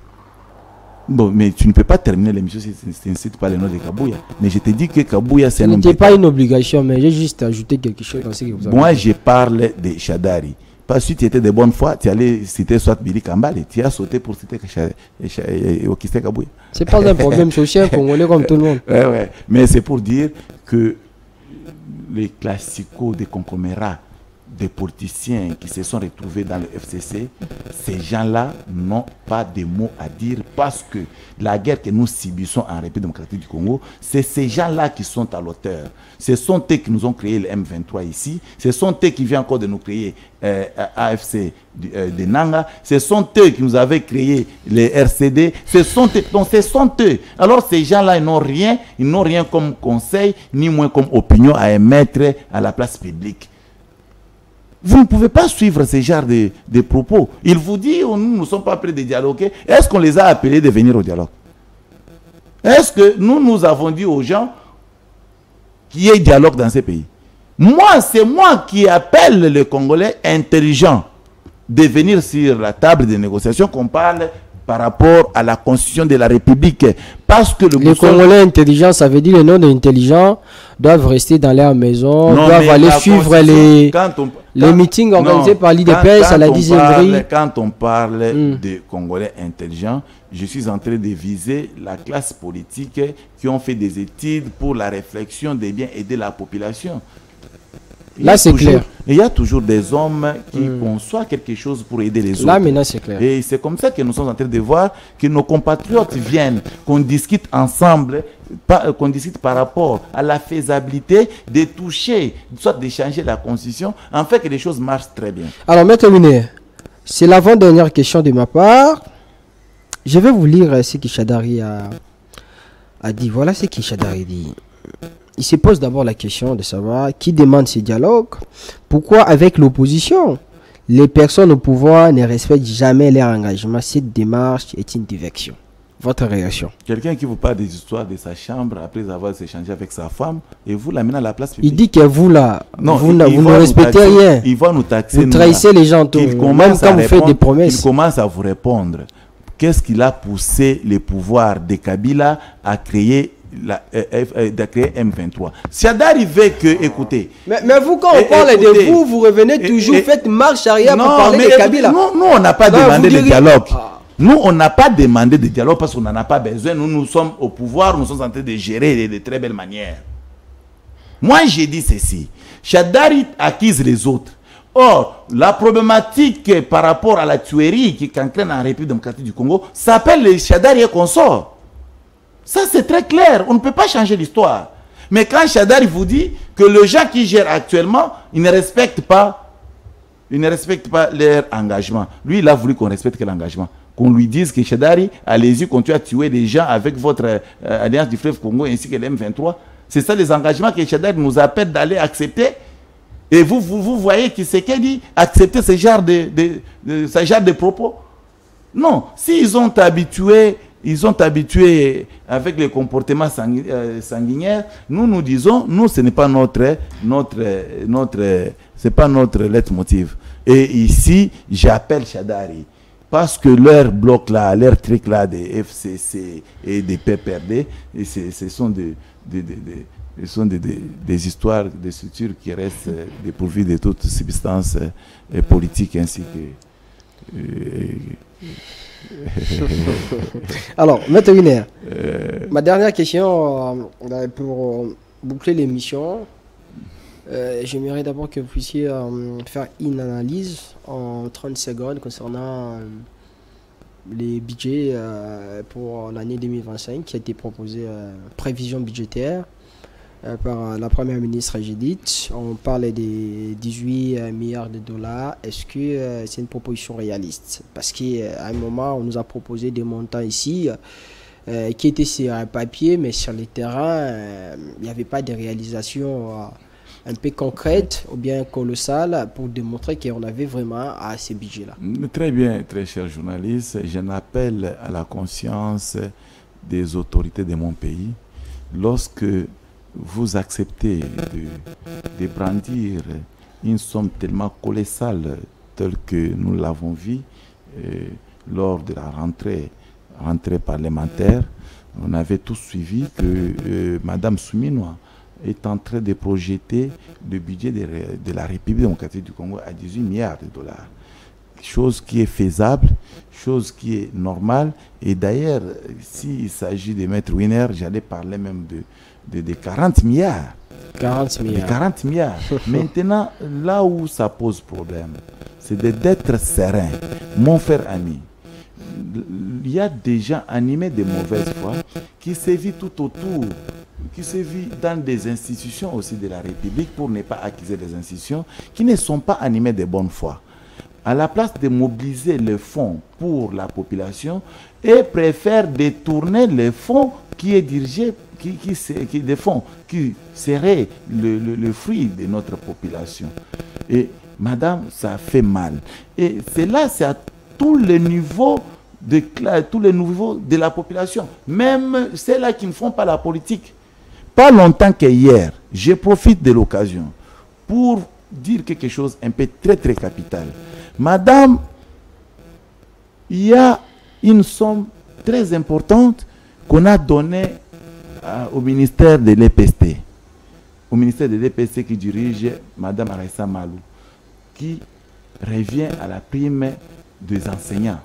Bon, mais tu ne peux pas terminer l'émission si tu n'incites pas le nom de Kabouya. Mais je te dis que Kabouya, c'est un homme. Ce n'était pas une obligation, mais j'ai juste ajouté quelque chose dans ce que vous avez Moi, je parle de Chadari. Parce que si tu étais de bonne foi, tu allais citer soit Billy Kambale. Tu as sauté pour citer Okiste Kabouya. C'est pas un problème social congolais comme tout le monde. Ouais. Mais c'est pour dire que les classicos des conglomérats, des politiciens qui se sont retrouvés dans le FCC, ces gens-là n'ont pas de mots à dire parce que la guerre que nous subissons en République démocratique du Congo, c'est ces gens-là qui sont à l'auteur. Ce sont eux qui nous ont créé le M23 ici, ce sont eux qui viennent encore de nous créer AFC de Nanga, ce sont eux qui nous avaient créé les RCD, donc ce sont eux. Alors ces gens-là, ils n'ont rien comme conseil, ni moins comme opinion à émettre à la place publique. Vous ne pouvez pas suivre ce genre de propos. Il vous dit, nous ne sommes pas prêts de dialoguer. Est-ce qu'on les a appelés de venir au dialogue? Est-ce que nous avons dit aux gens qu'il y ait dialogue dans ces pays? Moi, c'est moi qui appelle les Congolais intelligents de venir sur la table de négociation, qu'on parle par rapport à la constitution de la République. Parce que les Congolais intelligents, ça veut dire les non-intelligents doivent rester dans leur maison, doivent aller suivre les meetings organisés par l'IDPS à la 10e grille. Quand on parle de Congolais intelligents, je suis en train de viser la classe politique qui ont fait des études pour la réflexion de bien aider la population. Là, c'est clair. Il y a toujours des hommes qui conçoivent quelque chose pour aider les autres. Là, maintenant, c'est clair. Et c'est comme ça que nous sommes en train de voir que nos compatriotes viennent, qu'on discute ensemble, qu'on discute par rapport à la faisabilité de toucher, soit de changer la constitution, en fait que les choses marchent très bien. Alors, Maître Mine, c'est l'avant-dernière question de ma part. Je vais vous lire ce que Chadari a dit. Voilà ce que Chadari dit. Il se pose d'abord la question de savoir qui demande ce dialogue. Pourquoi avec l'opposition, les personnes au pouvoir ne respectent jamais leur engagement. Cette démarche est une diversion. Votre réaction? Quelqu'un qui vous parle des histoires de sa chambre après avoir échangé avec sa femme et vous l'amenez à la place publique. Il dit que vous là, non, vous ne respectez rien. Il va nous taxer. Vous trahissez les gens. Même quand vous faites des promesses. Il commence à vous répondre. Qu'est-ce qui a poussé le pouvoir de Kabila à créer M23? Chadari veut que, écoutez. Mais vous, quand on parle de vous, vous revenez toujours, faites marche arrière pour parler de Kabila. Nous, on n'a pas demandé le dialogue. Nous, on n'a pas demandé de dialogue parce qu'on n'en a pas besoin. Nous sommes au pouvoir, nous sommes en train de gérer de très belle manière. Moi, j'ai dit ceci. Chadari accuse les autres. Or, la problématique par rapport à la tuerie qui entraîne en République démocratique du Congo s'appelle les Chadari et consorts. Ça, c'est très clair. On ne peut pas changer l'histoire. Mais quand Chadari vous dit que les gens qui gèrent actuellement, ils ne respectent pas leur engagement. Lui, il a voulu qu'on respecte l'engagement. Qu'on lui dise que Chadari, allez-y, continuez à tuer des gens avec votre alliance du fleuve Congo ainsi que l'M23. C'est ça les engagements que Chadari nous appelle d'aller accepter. Et vous voyez qui c'est qui dit accepter ce genre de propos. Non, s'ils ont habitué avec les comportements sanguinaires, nous disons, nous, ce n'est pas c'est pas notre leitmotiv. Et ici, j'appelle Chadari, parce que leur bloc là, leur truc là des FCC et des PPRD, ce sont des histoires, des structures qui restent dépourvues de toute substance politique ainsi que... Alors, Maître Winer, ma dernière question pour boucler l'émission, j'aimerais d'abord que vous puissiez faire une analyse en 30 secondes concernant les budgets pour l'année 2025 qui a été proposé, prévision budgétaire par la première ministre Judith. On parlait des 18 milliards de dollars. Est-ce que c'est une proposition réaliste? Parce qu'à un moment, on nous a proposé des montants ici qui étaient sur un papier, mais sur le terrain, il n'y avait pas de réalisation un peu concrète ou bien colossale pour démontrer qu'on avait vraiment à ces budgets-là. Très bien, très cher journaliste. Je n'appelle à la conscience des autorités de mon pays lorsque vous acceptez de brandir une somme tellement colossale telle que nous l'avons vu lors de la rentrée parlementaire, on avait tous suivi que Madame Souminois est en train de projeter le budget de la République démocratique du Congo à 18 milliards de dollars. Chose qui est faisable, chose qui est normale. Et d'ailleurs, s'il s'agit de Maître Winer, j'allais parler même de 40 milliards. 40 milliards. De 40 milliards. Maintenant, là où ça pose problème, c'est d'être serein. Mon frère ami, il y a des gens animés de mauvaise foi qui sévissent tout autour, qui sévissent dans des institutions aussi de la République, pour ne pas accuser les institutions, qui ne sont pas animées de bonne foi. À la place de mobiliser les fonds pour la population, et préfèrent détourner les fonds qui est dirigé, des fonds qui seraient le fruit de notre population. Et madame, ça fait mal. Et c'est là, c'est à tous les niveaux de la population, même ceux-là qui ne font pas la politique. Pas longtemps qu'hier, je profite de l'occasion pour dire quelque chose un peu très très capital. Madame, il y a une somme très importante qu'on a donnée au ministère de l'EPST. Au ministère de l'EPST qui dirige Madame Araissa Malou, qui revient à la prime des enseignants.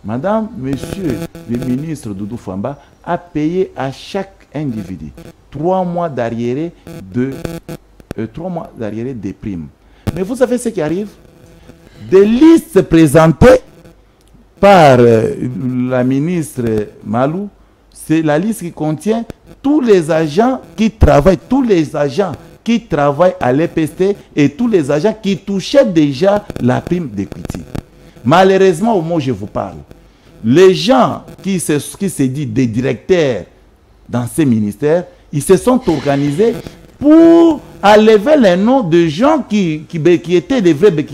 Madame, monsieur le ministre Doudou Famba a payé à chaque individu 3 mois d'arriéré des primes. Mais vous savez ce qui arrive? Des listes présentées par la ministre Malou, c'est la liste qui contient tous les agents qui travaillent, à l'EPST et tous les agents qui touchaient déjà la prime d'équité. Malheureusement, au moment où je vous parle, les gens qui se disent des directeurs dans ces ministères, ils se sont organisés pour enlever les noms de gens qui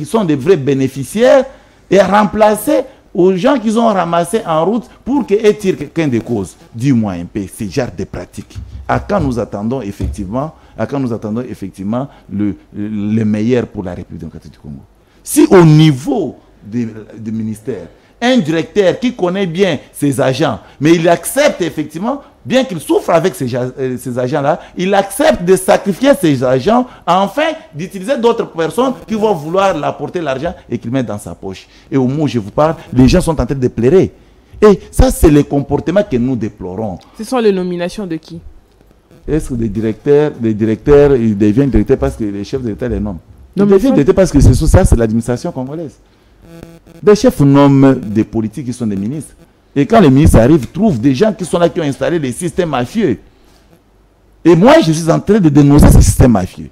sont des vrais bénéficiaires et remplacer aux gens qu'ils ont ramassés en route pour qu'ils tirent quelqu'un de cause. Dis-moi un peu, c'est genre de pratique. À quand nous attendons effectivement le meilleur pour la République démocratique du Congo? Si au niveau du ministère, un directeur qui connaît bien ses agents, mais il accepte effectivement, bien qu'il souffre avec ces agents-là, il accepte de sacrifier ses agents afin d'utiliser d'autres personnes qui vont vouloir l'apporter l'argent et qu'il met dans sa poche. Et au moment où je vous parle, les gens sont en train de pleurer. Et ça, c'est le comportement que nous déplorons. Ce sont les nominations de qui? Est-ce que des directeurs, ils deviennent directeurs parce que les chefs d'État les nomment? Ils deviennent directeurs parce que ça, c'est l'administration congolaise. Des chefs nomment des politiques qui sont des ministres. Et quand les ministres arrivent, trouvent des gens qui sont là, qui ont installé les systèmes mafieux. Et moi, je suis en train de dénoncer ce système mafieux.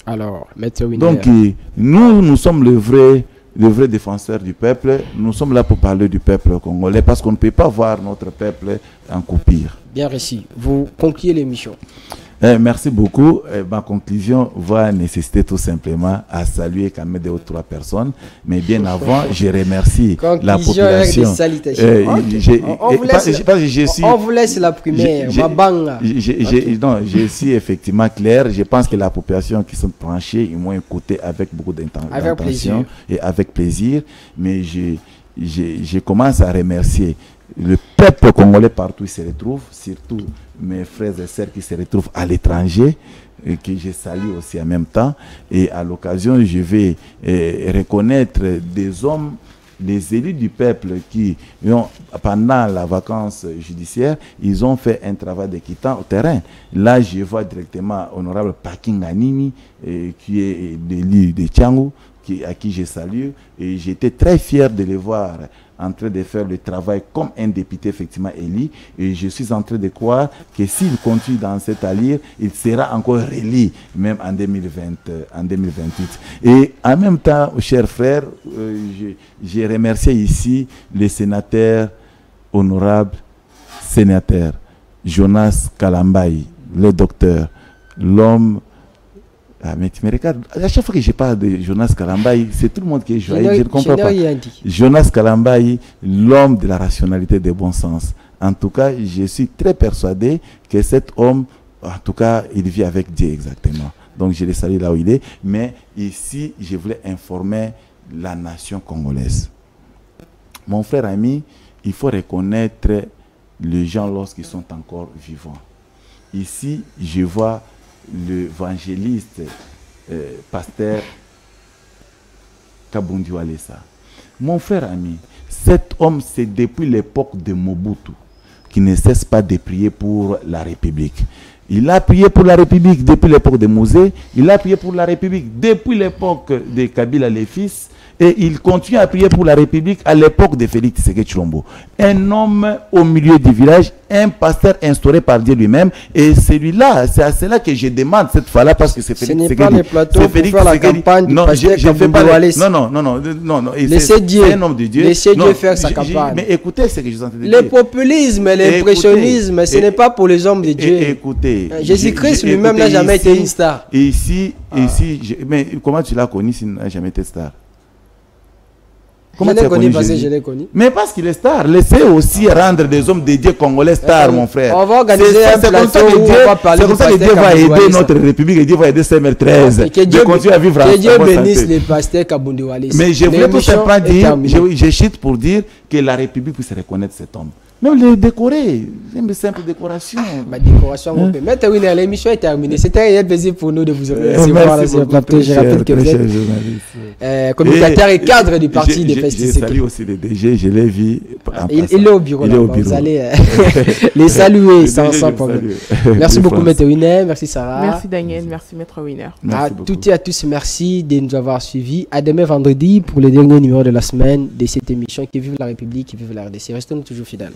Alors, Maître Winer. Donc, nous sommes le vrai défenseur du peuple. Nous sommes là pour parler du peuple congolais parce qu'on ne peut pas voir notre peuple en croupir. Bien reçu. Vous concluez l'émission. Merci beaucoup. Ma conclusion va nécessiter tout simplement à saluer quand même 2 ou 3 personnes. Mais bien avant, je remercie la population. On vous laisse la primaire. Je suis effectivement clair. Je pense que la population qui sont tranchées, ils m'ont écouté avec beaucoup d'intention et avec plaisir. Mais je commence à remercier le peuple congolais partout où il se retrouve, surtout mes frères et sœurs qui se retrouvent à l'étranger, que je salue aussi en même temps. Et à l'occasion, je vais reconnaître des hommes, des élus du peuple qui, pendant la vacance judiciaire, ils ont fait un travail d'équitant au terrain. Là, je vois directement honorable Paking Anini, qui est l'élu de Tchangou, à qui je salue. Et j'étais très fier de les voir en train de faire le travail comme un député effectivement élu, et je suis en train de croire que s'il continue dans cette allure, il sera encore réélu même en 2028. Et en même temps, chers frères, j'ai remercié ici le sénateur, honorable sénateur Jonas Kalambayi, le docteur, l'homme. Ah, mais tu me regardes, à chaque fois que je parle de Jonas Kalambayi, c'est tout le monde qui est joyeux, je ne comprends pas. Jonas Kalambayi, l'homme de la rationalité et du bon sens. En tout cas, je suis très persuadé que cet homme, en tout cas, il vit avec Dieu exactement. Donc, je le salue là où il est. Mais ici, je voulais informer la nation congolaise. Mon frère ami, il faut reconnaître les gens lorsqu'ils sont encore vivants. Ici, je vois l'évangéliste, pasteur Kabundi Walesa. Mon frère ami, cet homme, c'est depuis l'époque de Mobutu qui ne cesse pas de prier pour la République. Il a prié pour la République depuis l'époque de Mosé, il a prié pour la République depuis l'époque de Kabila les fils, et il continue à prier pour la République à l'époque de Félix Tshisekedi Tshilombo. Un homme au milieu du village, un pasteur instauré par Dieu lui-même, et celui-là, c'est à cela que je demande cette fois-là, parce que c'est Félix Tshisekedi. Ce n'est pas les plateaux pour faire la campagne du pasteur Kabundi Walesa. Non. Laissez Dieu, c'est un homme de Dieu. Laissez Dieu faire sa campagne. Mais écoutez ce que je suis en train de dire. Le populisme, l'impressionnisme, ce n'est pas pour les hommes de Dieu. Écoutez. Jésus-Christ lui-même n'a jamais été une star. Mais comment tu l'as connu s'il n'a jamais été star? Comment je l'ai connu parce que je l'ai connu. Mais parce qu'il est star. Laissez aussi rendre des hommes dédiés congolais stars, mon frère. On va organiser un plateau où on va parler. C'est comme ça que Dieu va aider notre République et Dieu va aider CMR13. Que continuer à vivre que Dieu bénisse les pasteurs Kabundi Walesa. Mais je voulais tout simplement dire, je chute pour dire que la République puisse reconnaître cet homme. Même les décorer, une simple décoration. Ma décoration, mon père. Maintenant, oui, l'émission est terminée. C'était un plaisir pour nous de vous recevoir sur le plateau. Je rappelle que vous êtes communicateur et cadre du parti des Festis. Je salue aussi le DG, je l'ai vu. Il est au bureau. Vous allez les saluer sans problème. Merci beaucoup, Maître Winer. Merci, Sarah. Merci, Daniel. Merci, Maître Winer. À toutes et à tous, merci de nous avoir suivis. À demain vendredi pour le dernier numéro de la semaine de cette émission qui vive la République, qui vive la RDC. Restons toujours fidèles.